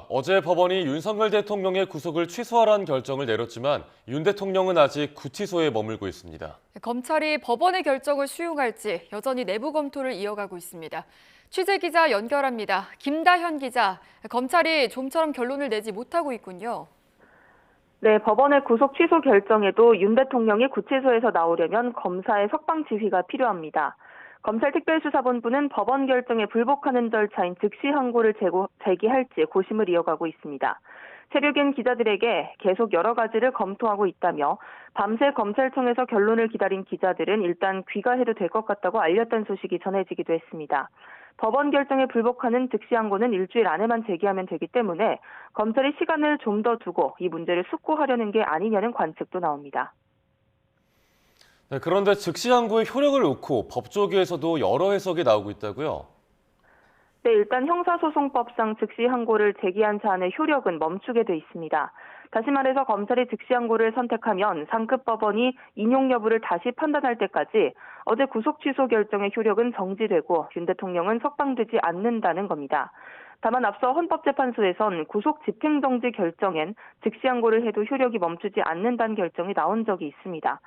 어제 법원이 윤석열 대통령의 구속을 취소하라는 결정을 내렸지만 윤 대통령은 아직 구치소에 머물고 있습니다. 검찰이 법원의 결정을 수용할지 여전히 내부 검토를 이어가고 있습니다. 취재기자 연결합니다. 김다현 기자, 검찰이 좀처럼 결론을 내지 못하고 있군요. 네, 법원의 구속 취소 결정에도 윤 대통령이 구치소에서 나오려면 검사의 석방 지휘가 필요합니다. 검찰특별수사본부는 법원 결정에 불복하는 절차인 즉시 항고를 제기할지 고심을 이어가고 있습니다. 새벽엔 기자들에게 계속 여러 가지를 검토하고 있다며 밤새 검찰청에서 결론을 기다린 기자들은 일단 귀가해도 될 것 같다고 알렸다는 소식이 전해지기도 했습니다. 법원 결정에 불복하는 즉시 항고는 일주일 안에만 제기하면 되기 때문에 검찰이 시간을 좀 더 두고 이 문제를 숙고하려는 게 아니냐는 관측도 나옵니다. 네, 그런데 즉시 항고의 효력을 놓고 법조계에서도 여러 해석이 나오고 있다고요? 네, 일단 형사소송법상 즉시 항고를 제기한 사안의 효력은 멈추게 돼 있습니다. 다시 말해서 검찰이 즉시 항고를 선택하면 상급 법원이 인용 여부를 다시 판단할 때까지 어제 구속 취소 결정의 효력은 정지되고 윤 대통령은 석방되지 않는다는 겁니다. 다만 앞서 헌법재판소에선 구속 집행정지 결정엔 즉시 항고를 해도 효력이 멈추지 않는다는 결정이 나온 적이 있습니다.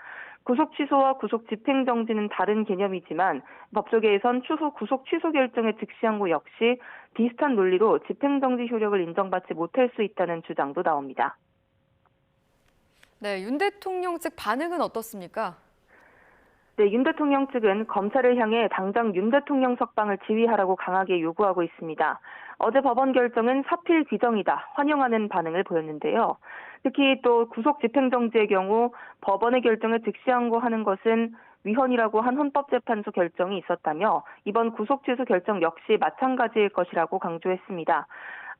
구속 취소와 구속 집행정지는 다른 개념이지만 법조계에선 추후 구속 취소 결정의 즉시 항고 역시 비슷한 논리로 집행정지 효력을 인정받지 못할 수 있다는 주장도 나옵니다. 네, 윤 대통령 측 반응은 어떻습니까? 네, 윤 대통령 측은 검찰을 향해 당장 윤 대통령 석방을 지휘하라고 강하게 요구하고 있습니다. 어제 법원 결정은 사필 규정이다, 환영하는 반응을 보였는데요. 특히 또 구속 집행정지의 경우 법원의 결정에 즉시 항고하는 것은 위헌이라고 한 헌법재판소 결정이 있었다며 이번 구속 취소 결정 역시 마찬가지일 것이라고 강조했습니다.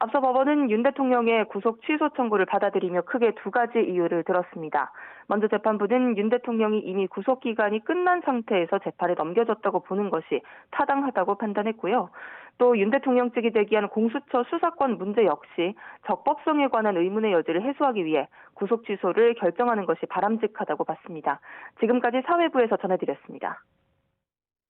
앞서 법원은 윤 대통령의 구속 취소 청구를 받아들이며 크게 두 가지 이유를 들었습니다. 먼저 재판부는 윤 대통령이 이미 구속 기간이 끝난 상태에서 재판에 넘겨졌다고 보는 것이 타당하다고 판단했고요. 또 윤 대통령 측이 제기한 공수처 수사권 문제 역시 적법성에 관한 의문의 여지를 해소하기 위해 구속 취소를 결정하는 것이 바람직하다고 봤습니다. 지금까지 사회부에서 전해드렸습니다.